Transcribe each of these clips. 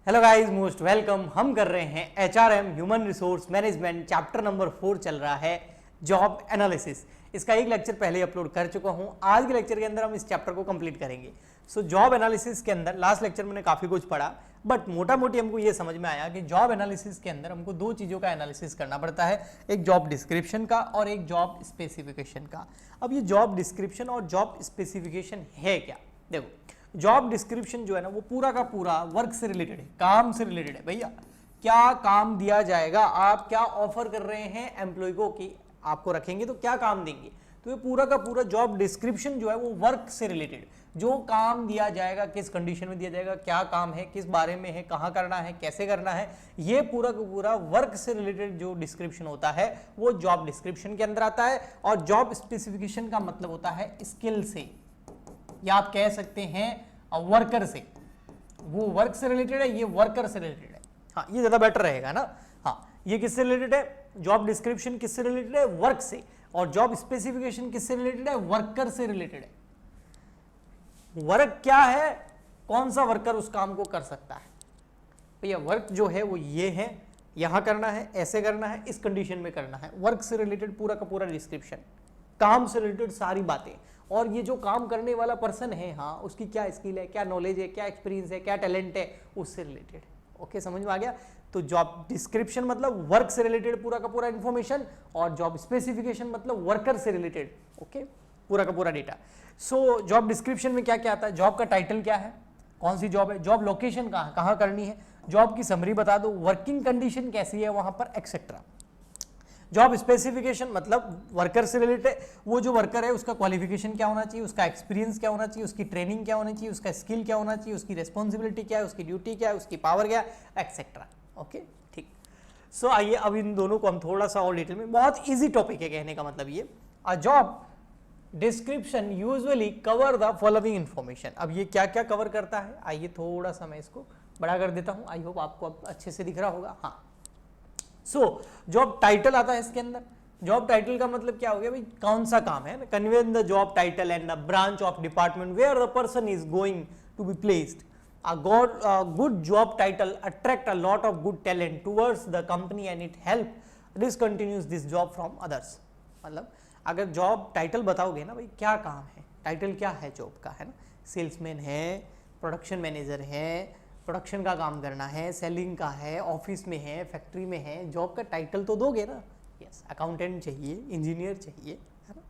Hello guys, most welcome. हम कर रहे हैं HRM human resource management, chapter number 4 चल रहा है जॉब एनालिसिस। इसका एक लेक्चर पहले ही अपलोड कर चुका हूं। आज के लेक्चर के अंदर हम इस चैप्टर को कंप्लीट करेंगे। सो जॉब एनालिसिस के अंदर लास्ट लेक्चर मैंने काफी कुछ पढ़ा, बट मोटा मोटी हमको ये समझ में आया कि जॉब एनालिसिस के अंदर हमको दो चीजों का एनालिसिस करना पड़ता है, एक जॉब डिस्क्रिप्शन का और एक जॉब स्पेसिफिकेशन का। अब ये जॉब डिस्क्रिप्शन और जॉब स्पेसिफिकेशन है क्या? देखो, जॉब डिस्क्रिप्शन जो है ना वो पूरा का पूरा वर्क से रिलेटेड है, काम से रिलेटेड है। भैया क्या काम दिया जाएगा, आप क्या ऑफर कर रहे हैं एम्प्लॉय को कि आपको रखेंगे तो क्या काम देंगे, तो ये पूरा का पूरा जॉब डिस्क्रिप्शन जो है वो वर्क से रिलेटेड, जो काम दिया जाएगा, किस कंडीशन में दिया जाएगा, क्या काम है, किस बारे में है, कहाँ करना है, कैसे करना है, ये पूरा का पूरा वर्क से रिलेटेड जो डिस्क्रिप्शन होता है वो जॉब डिस्क्रिप्शन के अंदर आता है। और जॉब स्पेसिफिकेशन का मतलब होता है स्किल से, या आप कह सकते हैं वर्कर से। वो वर्क से रिलेटेड है, ये वर्कर से रिलेटेड है। हाँ, ये ज्यादा बेटर रहेगा ना। हाँ, ये किससे रिलेटेड है? जॉब डिस्क्रिप्शन किससे रिलेटेड है? वर्क से। और जॉब स्पेसिफिकेशन किससे रिलेटेड है? वर्कर से रिलेटेड है। वर्क क्या है, कौन सा वर्कर उस काम को कर सकता है। भैया वर्क जो है वो ये है, यहां करना है, ऐसे करना है, इस कंडीशन में करना है। वर्क से रिलेटेड पूरा का पूरा डिस्क्रिप्शन, काम से रिलेटेड सारी बातें। और ये जो काम करने वाला पर्सन है, हाँ, उसकी क्या स्किल है, क्या नॉलेज है, क्या एक्सपीरियंस है, क्या टैलेंट है, उससे रिलेटेड। ओके, समझ में आ गया? तो जॉब डिस्क्रिप्शन मतलब वर्क से रिलेटेड पूरा का पूरा इंफॉर्मेशन, और जॉब स्पेसिफिकेशन मतलब वर्कर से रिलेटेड। ओके, पूरा का पूरा डेटा। सो जॉब डिस्क्रिप्शन में क्या क्या आता है? जॉब का टाइटल क्या है, कौन सी जॉब है, जॉब लोकेशन कहाँ करनी है, जॉब की समरी बता दो, वर्किंग कंडीशन कैसी है वहां पर, एक्सेट्रा। जॉब स्पेसिफिकेशन मतलब वर्कर से रिलेटेड, वो जो वर्कर है उसका क्वालिफिकेशन क्या होना चाहिए, उसका एक्सपीरियंस क्या होना चाहिए, उसकी ट्रेनिंग क्या होनी चाहिए, उसका स्किल क्या होना चाहिए, उसकी रिस्पॉन्सिबिलिटी क्या है, उसकी ड्यूटी क्या है, उसकी पावर क्या है, एक्सेट्रा। ओके, ठीक। सो आइए अब इन दोनों को हम थोड़ा सा और डिटेल में, बहुत ईजी टॉपिक है कहने का मतलब ये। अ job description usually cover the following information. अब ये क्या क्या कवर करता है, आइए थोड़ा सा मैं इसको बड़ा कर देता हूं। आई होप आपको अब अच्छे से दिख रहा होगा। हाँ, सो जॉब टाइटल आता है इसके अंदर। जॉब टाइटल का मतलब क्या हो गया भाई, कौन सा काम है। Convey the job title and the branch of department where the person is going to be placed. A good job title attract a lot of good talent towards the company and it help discontinues this job from others। मतलब अगर job title बताओगे ना भाई, क्या काम है, title क्या है जॉब का, है ना, सेल्समैन है, प्रोडक्शन मैनेजर है, प्रोडक्शन का काम करना है, सेलिंग का है, ऑफिस में है, फैक्ट्री में है, जॉब का टाइटल तो दोगे ना। यस, अकाउंटेंट चाहिए, इंजीनियर चाहिए, है ना।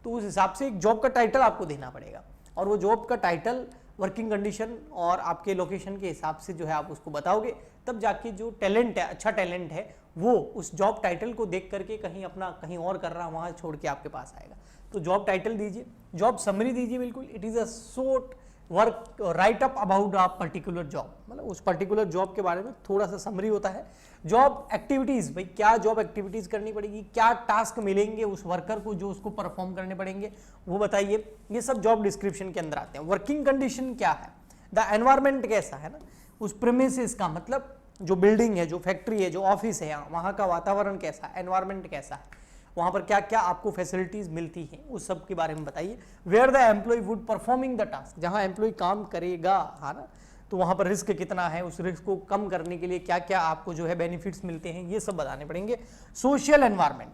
तो उस हिसाब से एक जॉब का टाइटल आपको देना पड़ेगा, और वो जॉब का टाइटल वर्किंग कंडीशन और आपके लोकेशन के हिसाब से जो है आप उसको बताओगे, तब जाके जो टैलेंट है, अच्छा टैलेंट है, वो उस जॉब टाइटल को देख करके कहीं अपना कहीं और कर रहा, वहां छोड़ के आपके पास आएगा। तो जॉब टाइटल दीजिए, जॉब समरी दीजिए। बिल्कुल, it is a short work right up about a particular job, मतलब उस पर्टिकुलर जॉब के बारे में थोड़ा सा समरी होता है। जॉब एक्टिविटीज, भाई क्या जॉब एक्टिविटीज करनी पड़ेगी, क्या टास्क मिलेंगे उस वर्कर को जो उसको परफॉर्म करने पड़ेंगे, वो बताइए। ये सब जॉब डिस्क्रिप्शन के अंदर आते हैं। वर्किंग कंडीशन क्या है, द एनवायरमेंट कैसा है ना, उस प्रीमिसेस का मतलब जो बिल्डिंग है, जो फैक्ट्री है, जो ऑफिस है, वहां का वातावरण कैसा है, एनवायरमेंट कैसा है, वहां पर क्या क्या आपको फैसिलिटीज मिलती हैं, उस सब के बारे में बताइए। Where the employ would performing the task, जहां एम्प्लॉय काम करेगा, है ना, तो वहां पर रिस्क कितना है, उस रिस्क को कम करने के लिए क्या क्या आपको जो है बेनिफिट्स मिलते हैं, ये सब बताने पड़ेंगे। सोशल एनवायरमेंट,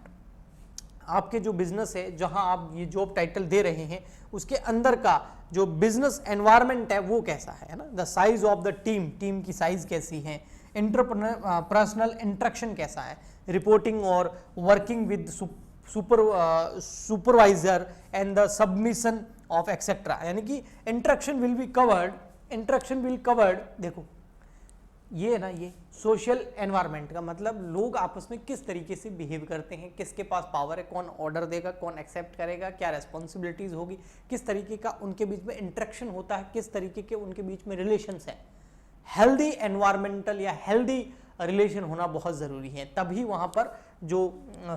आपके जो बिजनेस है, जहां आप ये जॉब टाइटल दे रहे हैं, उसके अंदर का जो बिजनेस एनवायरमेंट है वो कैसा है ना। The size of the team, team की साइज कैसी है, पर्सनल इंटरेक्शन कैसा है, रिपोर्टिंग और working with supervisor and the submission of etcetera, यानी कि इंटरेक्शन विल बी कवर्ड। देखो ये है ना, ये सोशल एनवायरनमेंट का मतलब लोग आपस में किस तरीके से बिहेव करते हैं, किसके पास पावर है, कौन ऑर्डर देगा, कौन एक्सेप्ट करेगा, क्या रेस्पॉन्सिबिलिटीज होगी, किस तरीके का उनके बीच में इंटरेक्शन होता है, किस तरीके के उनके बीच में रिलेशंस है। हेल्दी एनवायरमेंटल या हेल्दी रिलेशन होना बहुत ज़रूरी है, तभी वहाँ पर जो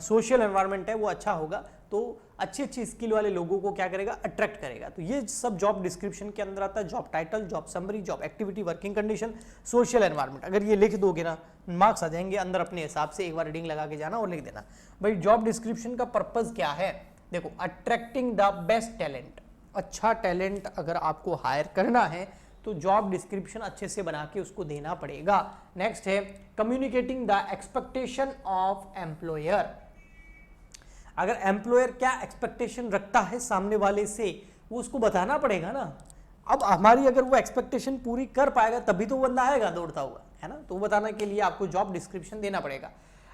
सोशल एनवायरनमेंट है वो अच्छा होगा, तो अच्छी अच्छी स्किल वाले लोगों को क्या करेगा, अट्रैक्ट करेगा। तो ये सब जॉब डिस्क्रिप्शन के अंदर आता है। Job title, job summary, job activity, working condition, social environment. अगर ये लिख दोगे ना, मार्क्स आ जाएंगे अंदर अपने हिसाब से। एक बार रीडिंग लगा के जाना और लिख देना। भाई जॉब डिस्क्रिप्शन का पर्पज क्या है, देखो, अट्रैक्टिंग द बेस्ट टैलेंट। अच्छा टैलेंट अगर आपको हायर करना है तो जॉब डिस्क्रिप्शन अच्छे से बना के उसको देना पड़ेगा। नेक्स्ट है communicating the expectation of employer. अगर एम्प्लॉयर क्या एक्सपेक्टेशन रखता है सामने वाले से, वो उसको बताना पड़ेगा ना। अब हमारी अगर वो एक्सपेक्टेशन पूरी कर पाएगा तभी तो वो बंदा आएगा दौड़ता हुआ, है ना। तो वो बताने के लिए आपको जॉब डिस्क्रिप्शन देना पड़ेगा।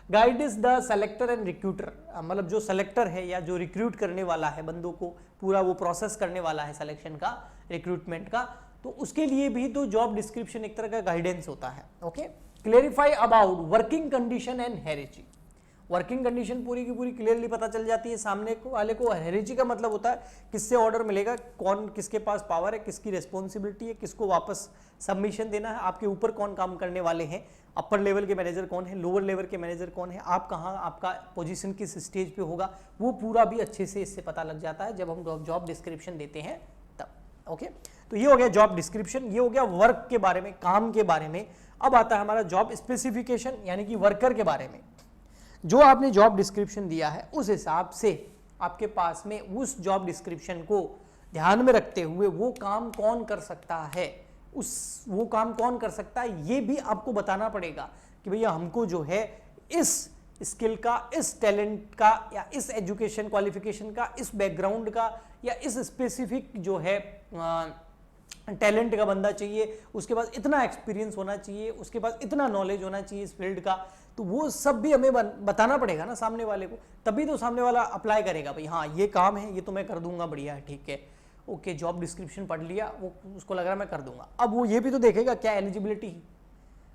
Guide is the selector and recruiter, मतलब जो सेलेक्टर है या जो रिक्रूट करने वाला है बंदों को, पूरा वो प्रोसेस करने वाला है सिलेक्शन का, रिक्रूटमेंट का, तो उसके लिए भी तो जॉब डिस्क्रिप्शन एक तरह का गाइडेंस होता है। Okay, clarify about working condition and हेरेजी। वर्किंग कंडीशन पूरी की पूरी क्लियरली पता चल जाती है सामने को वाले को। हेरेजी का मतलब होता है किससे ऑर्डर मिलेगा, कौन किसके पास पावर है, किसकी रिस्पॉन्सिबिलिटी है, किसको वापस सबमिशन देना है, आपके ऊपर कौन काम करने वाले हैं, अपर लेवल के मैनेजर कौन है, लोअर लेवल के मैनेजर कौन है, आप कहाँ, आपका पोजीशन किस स्टेज पे होगा, वो पूरा भी अच्छे से इससे पता लग जाता है जब हम जॉब डिस्क्रिप्शन देते हैं तब। ओके, तो ये हो गया जॉब डिस्क्रिप्शन, ये हो गया वर्क के बारे में, काम के बारे में। अब आता है हमारा जॉब स्पेसिफिकेशन, यानी कि वर्कर के बारे में। जो आपने जॉब डिस्क्रिप्शन दिया है उस हिसाब से आपके पास में उस जॉब डिस्क्रिप्शन को ध्यान में रखते हुए वो काम कौन कर सकता है, वो काम कौन कर सकता है ये भी आपको बताना पड़ेगा कि भैया हमको जो है इस स्किल का, इस टैलेंट का, या इस एजुकेशन क्वालिफिकेशन का, इस बैकग्राउंड का, या इस स्पेसिफिक जो है टैलेंट का बंदा चाहिए, उसके पास इतना एक्सपीरियंस होना चाहिए, उसके पास इतना नॉलेज होना चाहिए इस फील्ड का। तो वो सब भी हमें बताना पड़ेगा ना सामने वाले को, तभी तो सामने वाला अप्लाई करेगा। भाई हाँ ये काम है, ये तो मैं कर दूंगा, बढ़िया है, ठीक है, ओके, जॉब डिस्क्रिप्शन पढ़ लिया, वो उसको लग रहा है मैं कर दूंगा। अब वो ये भी तो देखेगा क्या एलिजिबिलिटी।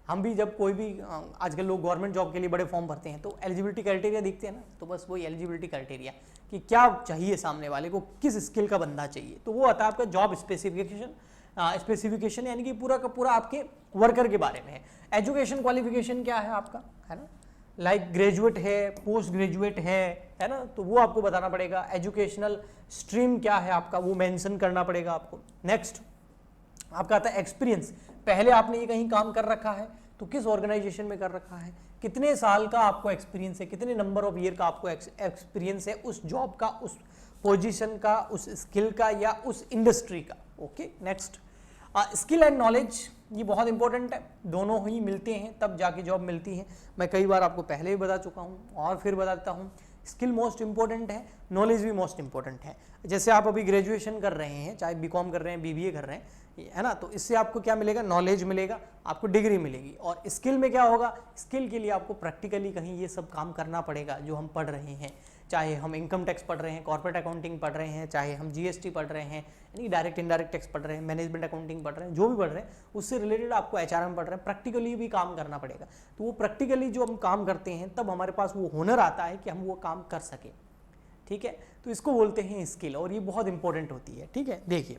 हम भी जब कोई भी आजकल लोग गवर्नमेंट जॉब के लिए बड़े फॉर्म भरते हैं तो एलिजिबिलिटी क्राइटेरिया देखते हैं ना, तो बस वही एलिजिबिलिटी क्राइटेरिया कि क्या चाहिए सामने वाले को, किस स्किल का बंदा चाहिए। तो वो आता है आपका जॉब स्पेसिफिकेशन, यानी कि पूरा का पूरा आपके वर्कर के बारे में है। एजुकेशन क्वालिफिकेशन क्या है आपका, है ना, लाइक ग्रेजुएट है, पोस्ट ग्रेजुएट है ना, तो वो आपको बताना पड़ेगा। एजुकेशनल स्ट्रीम क्या है आपका, वो मेंशन करना पड़ेगा आपको। नेक्स्ट आपका आता है एक्सपीरियंस, पहले आपने ये कहीं काम कर रखा है तो किस ऑर्गेनाइजेशन में कर रखा है, कितने साल का आपको एक्सपीरियंस है, कितने नंबर ऑफ ईयर का आपको एक्सपीरियंस है उस जॉब का, उस पोजीशन का, उस स्किल का, या उस इंडस्ट्री का। Okay, next skill and knowledge, ये बहुत इंपॉर्टेंट है, दोनों ही मिलते हैं तब जाके जॉब मिलती है। मैं कई बार आपको पहले भी बता चुका हूँ और फिर बताता हूँ, स्किल मोस्ट इंपॉर्टेंट है, नॉलेज भी मोस्ट इंपॉर्टेंट है। जैसे आप अभी ग्रेजुएशन कर रहे हैं, चाहे बीकॉम कर रहे हैं, बीबीए कर रहे हैं, है ना, तो इससे आपको क्या मिलेगा, नॉलेज मिलेगा, आपको डिग्री मिलेगी। और स्किल में क्या होगा, स्किल के लिए आपको प्रैक्टिकली कहीं ये सब काम करना पड़ेगा जो हम पढ़ रहे हैं, चाहे हम इनकम टैक्स पढ़ रहे हैं, कॉर्पोरेट अकाउंटिंग पढ़ रहे हैं, चाहे हम जीएसटी पढ़ रहे हैं, यानी डायरेक्ट इनडायरेक्ट टैक्स पढ़ रहे हैं, मैनेजमेंट अकाउंटिंग पढ़ रहे हैं, जो भी पढ़ रहे हैं उससे रिलेटेड आपको एचआरएम पढ़ रहे हैं, प्रैक्टिकली भी काम करना पड़ेगा। तो वो प्रैक्टिकली जो हम काम करते हैं तब हमारे पास वो हुनर आता है कि हम वो काम कर सकें। ठीक है, तो इसको बोलते हैं स्किल, और ये बहुत इंपॉर्टेंट होती है। ठीक है, देखिए,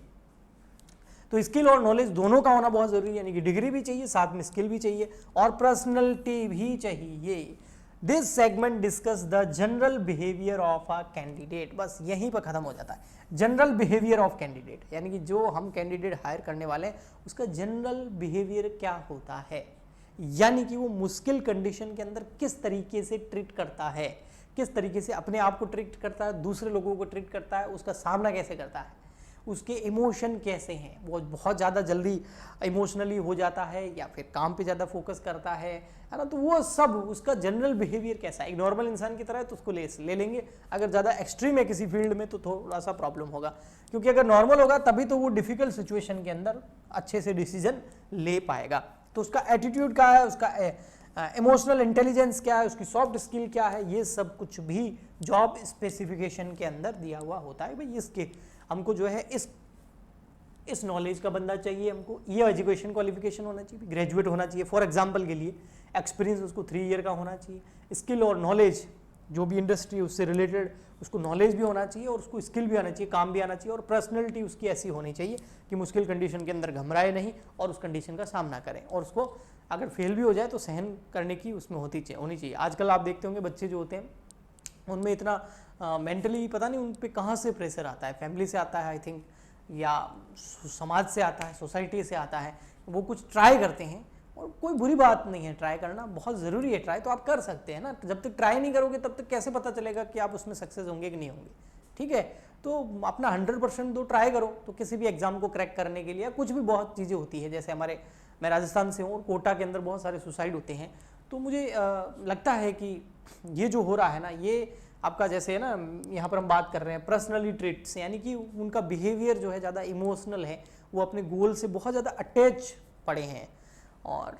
तो स्किल और नॉलेज दोनों का होना बहुत जरूरी है, यानी कि डिग्री भी चाहिए, साथ में स्किल भी चाहिए और पर्सनैलिटी भी चाहिए। This segment discuss the general behaviour of a candidate, बस यहीं पर खत्म हो जाता है। जनरल बिहेवियर ऑफ कैंडिडेट, यानी कि जो हम कैंडिडेट हायर करने वाले हैं उसका जनरल बिहेवियर क्या होता है, यानी कि वो मुश्किल कंडीशन के अंदर किस तरीके से ट्रीट करता है, किस तरीके से अपने आप को ट्रीट करता है, दूसरे लोगों को ट्रीट करता है, उसका सामना कैसे करता है, उसके इमोशन कैसे हैं, वो बहुत ज़्यादा जल्दी इमोशनली हो जाता है या फिर काम पे ज़्यादा फोकस करता है ना, तो वो सब उसका जनरल बिहेवियर कैसा है। एक नॉर्मल इंसान की तरह है तो उसको ले लेंगे, अगर ज़्यादा एक्सट्रीम है किसी फील्ड में तो थोड़ा सा प्रॉब्लम होगा, क्योंकि अगर नॉर्मल होगा तभी तो वो डिफिकल्ट सिचुएशन के अंदर अच्छे से डिसीजन ले पाएगा। तो उसका एटीट्यूड क्या है, उसका इमोशनल इंटेलिजेंस क्या है, उसकी सॉफ्ट स्किल क्या है, ये सब कुछ भी जॉब स्पेसिफिकेशन के अंदर दिया हुआ होता है। भाई इसके हमको जो है इस नॉलेज का बंदा चाहिए, हमको ये एजुकेशन क्वालिफिकेशन होना चाहिए, ग्रेजुएट होना चाहिए फॉर एग्जांपल के लिए, एक्सपीरियंस उसको 3 ईयर का होना चाहिए, स्किल और नॉलेज जो भी इंडस्ट्री है उससे रिलेटेड उसको नॉलेज भी होना चाहिए और उसको स्किल भी आना चाहिए, काम भी आना चाहिए, और पर्सनैलिटी उसकी ऐसी होनी चाहिए कि मुश्किल कंडीशन के अंदर घबराए नहीं और उस कंडीशन का सामना करें, और उसको अगर फेल भी हो जाए तो सहन करने की उसमें होनी चाहिए। आजकल आप देखते होंगे बच्चे जो होते हैं उनमें इतना मेंटली पता नहीं उन पर कहाँ से प्रेशर आता है, फैमिली से आता है आई थिंक, या समाज से आता है, सोसाइटी से आता है, वो कुछ ट्राई करते हैं, और कोई बुरी बात नहीं है, ट्राई करना बहुत ज़रूरी है। ट्राई तो आप कर सकते हैं ना, जब तक ट्राई नहीं करोगे तब तक कैसे पता चलेगा कि आप उसमें सक्सेस होंगे कि नहीं होंगे। ठीक है, तो अपना 100% दो, ट्राई करो। तो किसी भी एग्जाम को क्रैक करने के लिए कुछ भी बहुत चीज़ें होती है, जैसे मैं राजस्थान से हूँ और कोटा के अंदर बहुत सारे सुसाइड होते हैं। तो मुझे लगता है कि ये जो हो रहा है ना, ये आपका जैसे है ना, यहाँ पर हम बात कर रहे हैं पर्सनली ट्रेट्स, यानी कि उनका बिहेवियर जो है ज़्यादा इमोशनल है, वो अपने गोल से बहुत ज़्यादा अटैच पड़े हैं और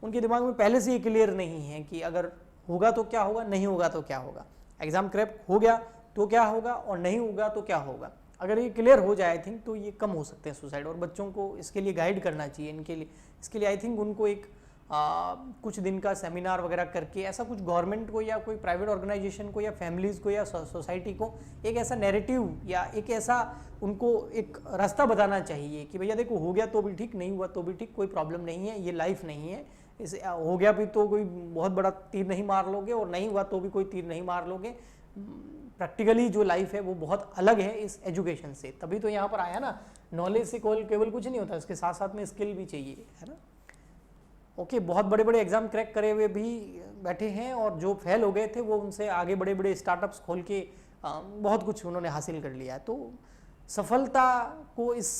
उनके दिमाग में पहले से ही क्लियर नहीं है कि अगर होगा तो क्या होगा, नहीं होगा तो क्या होगा, एग्जाम क्रैक हो गया तो क्या होगा और नहीं होगा तो क्या होगा। अगर ये क्लियर हो जाए आई थिंक तो ये कम हो सकते हैं सुसाइड, और बच्चों को इसके लिए गाइड करना चाहिए। इसके लिए आई थिंक उनको एक कुछ दिन का सेमिनार वगैरह करके, ऐसा कुछ गवर्नमेंट को या कोई प्राइवेट ऑर्गेनाइजेशन को या फैमिलीज़ को या सोसाइटी को एक ऐसा नैरेटिव या एक ऐसा उनको एक रास्ता बताना चाहिए कि भैया देखो, हो गया तो भी ठीक, नहीं हुआ तो भी ठीक, कोई प्रॉब्लम नहीं है, ये लाइफ नहीं है, इसे हो गया भी तो कोई बहुत बड़ा तीर नहीं मार लोगे और नहीं हुआ तो भी कोई तीर नहीं मार लोगे। प्रैक्टिकली जो लाइफ है वो बहुत अलग है इस एजुकेशन से। तभी तो यहाँ पर आया ना, नॉलेज से केवल कुछ नहीं होता, इसके साथ साथ में स्किल भी चाहिए, है ना। ओके, बहुत बड़े बड़े एग्जाम क्रैक करे हुए भी बैठे हैं और जो फेल हो गए थे वो उनसे आगे बड़े बड़े स्टार्टअप्स खोल के बहुत कुछ उन्होंने हासिल कर लिया। तो सफलता को इस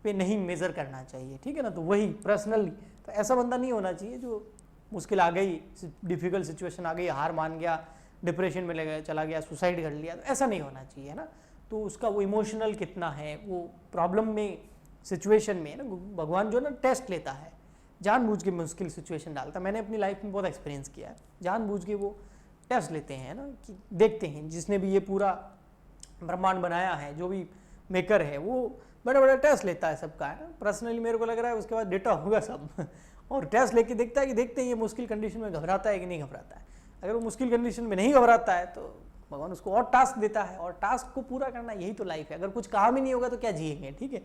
पे नहीं मेज़र करना चाहिए, ठीक है ना। तो वही पर्सनली तो ऐसा बंदा नहीं होना चाहिए जो मुश्किल आ गई, डिफ़िकल्ट सिचुएशन आ गई, हार मान गया, डिप्रेशन में चला गया, सुसाइड कर लिया, तो ऐसा नहीं होना चाहिए, है ना। तो उसका वो इमोशनल कितना है, वो प्रॉब्लम में सिचुएशन में, ना भगवान जो ना टेस्ट लेता है, जानबूझ के मुश्किल सिचुएशन डालता है। मैंने अपनी लाइफ में बहुत एक्सपीरियंस किया है, जानबूझ के वो टेस्ट लेते हैं ना, कि देखते हैं जिसने भी ये पूरा ब्रह्मांड बनाया है, जो भी मेकर है, वो बड़े बड़े टेस्ट लेता है सबका, है ना। पर्सनली मेरे को लग रहा है उसके बाद डेटा होगा सब और टेस्ट लेके देखता है कि देखते हैं ये मुश्किल कंडीशन में घबराता है कि नहीं घबराता है। अगर वो मुश्किल कंडीशन में नहीं घबराता है तो भगवान उसको और टास्क देता है, और टास्क को पूरा करना यही तो लाइफ है। अगर कुछ काम ही नहीं होगा तो क्या जिएंगे, ठीक है।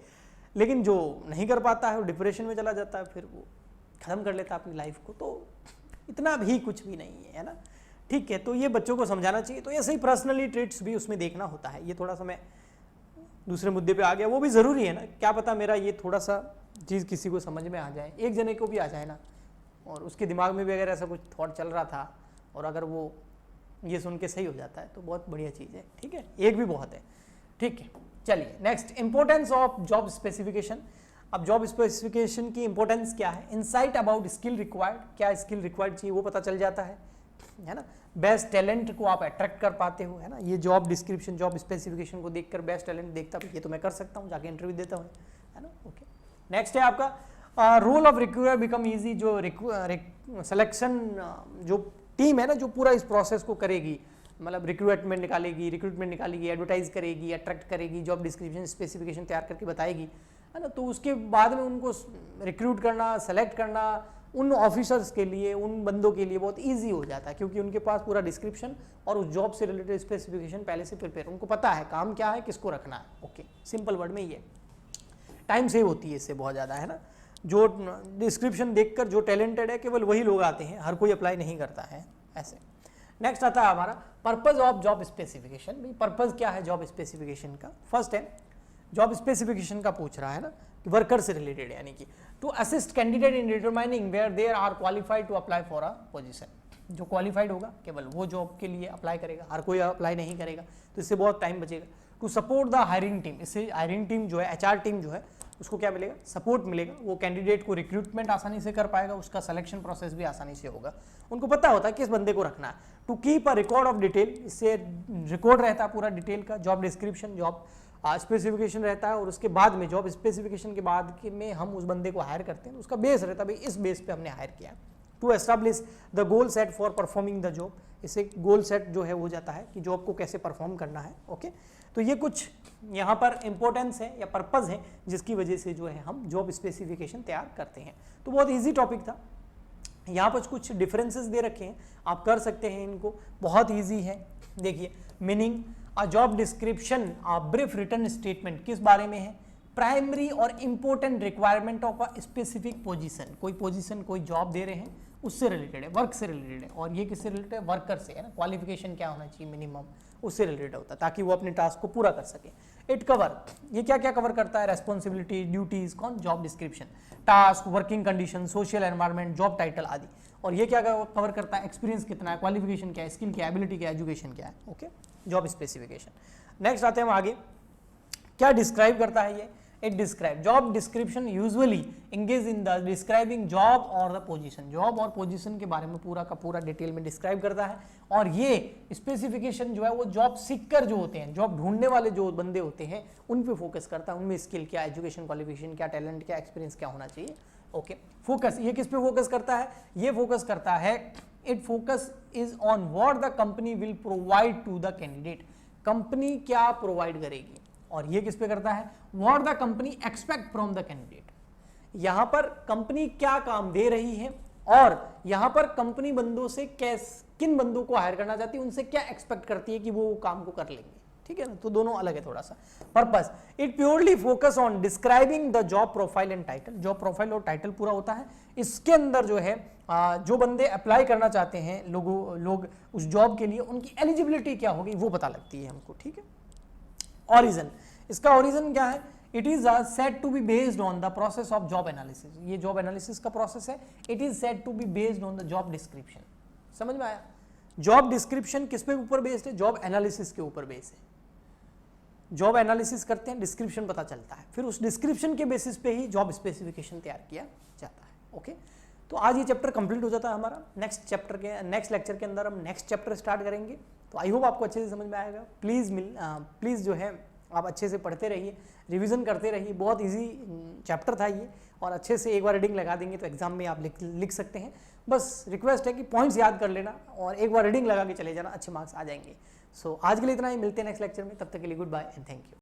लेकिन जो नहीं कर पाता है वो डिप्रेशन में चला जाता है, फिर वो खत्म कर लेता है अपनी लाइफ को। तो इतना भी कुछ भी नहीं है ना, ठीक है। तो ये बच्चों को समझाना चाहिए। तो ऐसे ही पर्सनली ट्रेट्स भी उसमें देखना होता है। ये थोड़ा सा मैं दूसरे मुद्दे पे आ गया, वो भी ज़रूरी है ना। क्या पता मेरा ये थोड़ा सा चीज़ किसी को समझ में आ जाए, एक जने को भी आ जाए ना, और उसके दिमाग में भी अगर ऐसा कुछ थॉट चल रहा था और अगर वो ये सुन के सही हो जाता है तो बहुत बढ़िया चीज़ है, ठीक है। एक भी बहुत है, ठीक है। चलिए next, importance of job specification. अब जॉब स्पेसिफिकेशन की इंपॉर्टेंस क्या है, इनसाइट अबाउट स्किल रिक्वायर्ड, क्या स्किल रिक्वायर्ड चाहिए वो पता चल जाता है ना। बेस्ट टैलेंट को आप अट्रैक्ट कर पाते हो, है ना। ये जॉब डिस्क्रिप्शन, जॉब स्पेसिफिकेशन को देखकर बेस्ट टैलेंट देखता है, ये तो मैं कर सकता हूँ, जाके इंटरव्यू देता हूँ, है ना। ओके, नेक्स्ट है आपका role of recruiter become easy. जो सिलेक्शन जो टीम है ना, जो पूरा इस प्रोसेस को करेगी, मतलब रिक्रूटमेंट निकालेगी, एडवर्टाइज करेगी, अट्रैक्ट करेगी, जॉब डिस्क्रिप्शन स्पेसिफिकेशन तैयार करके बताएगी, है ना। तो उसके बाद में उनको रिक्रूट करना, सेलेक्ट करना उन ऑफिसर्स के लिए, उन बंदों के लिए बहुत इजी हो जाता है, क्योंकि उनके पास पूरा डिस्क्रिप्शन और उस जॉब से रिलेटेड स्पेसिफिकेशन पहले से प्रिपेयर, उनको पता है काम क्या है, किसको रखना है। ओके, सिंपल वर्ड में ये टाइम सेव होती है इससे बहुत ज़्यादा, है ना। जो डिस्क्रिप्शन देखकर जो टैलेंटेड है केवल वही लोग आते हैं, हर कोई अप्लाई नहीं करता है ऐसे। नेक्स्ट आता है हमारा पर्पज ऑफ जॉब स्पेसिफिकेशन। भाई पर्पज क्या है जॉब स्पेसिफिकेशन का। फर्स्ट है जॉब स्पेसिफिकेशन का पूछ रहा है ना, कि वर्कर से रिलेटेड, यानी कि to assist candidate in determining where they are qualified to apply for a position. जो क्वालिफाइड होगा केवल वो जॉब के लिए अप्लाई करेगा, हर कोई अप्लाई नहीं करेगा, तो इससे बहुत टाइम बचेगा। To support the hiring team, इससे हायरिंग टीम जो है, एचआर टीम जो है, उसको क्या मिलेगा, सपोर्ट मिलेगा। वो कैंडिडेट को रिक्रूटमेंट आसानी से कर पाएगा, उसका सिलेक्शन प्रोसेस भी आसानी से होगा, उनको पता होता है किस बंदे को रखना है। To keep a record of detail, इससे रिकॉर्ड रहता है पूरा डिटेल का, जॉब डिस्क्रिप्शन, जॉब स्पेसिफिकेशन रहता है, और उसके बाद में जॉब स्पेसिफिकेशन के बाद में हम उस बंदे को हायर करते हैं, उसका बेस रहता है, भाई इस बेस पे हमने हायर किया। To establish the goal set for performing the job, इससे गोल सेट जो है हो जाता है कि जॉब को कैसे परफॉर्म करना है। ओके, तो ये कुछ यहाँ पर इंपॉर्टेंस है या पर्पज़ है जिसकी वजह से जो है हम जॉब स्पेसिफिकेशन तैयार करते हैं। तो बहुत ईजी टॉपिक था, यहाँ पर कुछ डिफरेंसेस दे रखे हैं, आप कर सकते हैं इनको, बहुत ईजी है। देखिए, meaning a job description a brief written statement, किस बारे में है, प्राइमरी और important requirement of a specific position, कोई पोजीशन, कोई जॉब दे रहे हैं, उससे रिलेटेड है, वर्क से रिलेटेड है, और ये किससे रिलेटेड है, वर्कर से, है ना। क्वालिफिकेशन क्या होना चाहिए मिनिमम, उससे रिलेटेड होता है, ताकि वो अपने टास्क को पूरा कर सके। इट कवर, ये क्या क्या कवर करता है, रेस्पॉन्सिबिलिटी, ड्यूटीज, कौन, job description, task, working condition, social environment, job title आदि। और ये क्या कवर करता है, एक्सपीरियंस कितना है, क्वालिफिकेशन क्या है, स्किल क्या है, एबिलिटी क्या है, एजुकेशन क्या है। Okay, job specification. नेक्स्ट आते हैं हम आगे, क्या डिस्क्राइब करता है ये? It describe job description usually engage in the describing job और द पोजीशन, जॉब और पोजीशन के बारे में पूरा का पूरा डिटेल में डिस्क्राइब करता है। और ये स्पेसिफिकेशन जो है वो जॉब सीकर जो होते हैं, जॉब ढूंढने वाले जो बंदे होते हैं उन पे फोकस करता है, उनमें स्किल क्या, एजुकेशन क्वालिफिकेशन क्या, टैलेंट क्या, एक्सपीरियंस क्या होना चाहिए। ओके, फोकस ये किस पे फोकस करता है? ये फोकस करता है, it focus is on what the company will provide to the candidate, company क्या प्रोवाइड करेगी। और ये किस पे करता है? What the company expect from the candidate, यहां पर कंपनी क्या काम दे रही है और यहां पर कंपनी बंदों से किन बंदों को हायर करना चाहती है, उनसे क्या एक्सपेक्ट करती है कि वो काम को कर लेंगे। ठीक है ना, तो दोनों अलग है थोड़ा सा। Purpose, it purely focus on describing the job profile and title, job profile और टाइटल पूरा होता है। इसके अंदर जो है जो बंदे अप्लाई करना चाहते हैं लोग उस जॉब के लिए, उनकी एलिजिबिलिटी क्या होगी वो पता लगती है हमको। ठीक है, ऑरिजिन, इसका ओरिजिन क्या है? It is said to be based on the process of job analysis, ये जॉब एनालिसिस का प्रोसेस है। It is said to be based on the job description, समझ में आया? जॉब डिस्क्रिप्शन किस पे ऊपर बेस्ड है? जॉब एनालिसिस के ऊपर बेस्ड है। जॉब एनालिसिस करते हैं, डिस्क्रिप्शन पता चलता है, फिर उस डिस्क्रिप्शन के बेसिस पे ही जॉब स्पेसिफिकेशन तैयार किया जाता है। ओके, तो आज ये चैप्टर कंप्लीट हो जाता है हमारा। नेक्स्ट लेक्चर के अंदर हम नेक्स्ट चैप्टर स्टार्ट करेंगे। तो आई होप आपको अच्छे से समझ में आएगा। प्लीज़ जो है आप अच्छे से पढ़ते रहिए, रिवीजन करते रहिए। बहुत इजी चैप्टर था ये, और अच्छे से एक बार रीडिंग लगा देंगे तो एग्जाम में आप लिख सकते हैं। बस रिक्वेस्ट है कि पॉइंट्स याद कर लेना और एक बार रीडिंग लगा के चले जाना, अच्छे मार्क्स आ जाएंगे। सो आज के लिए इतना ही, मिलते हैं नेक्स्ट लेक्चर में। तब तक के लिए goodbye and thank you.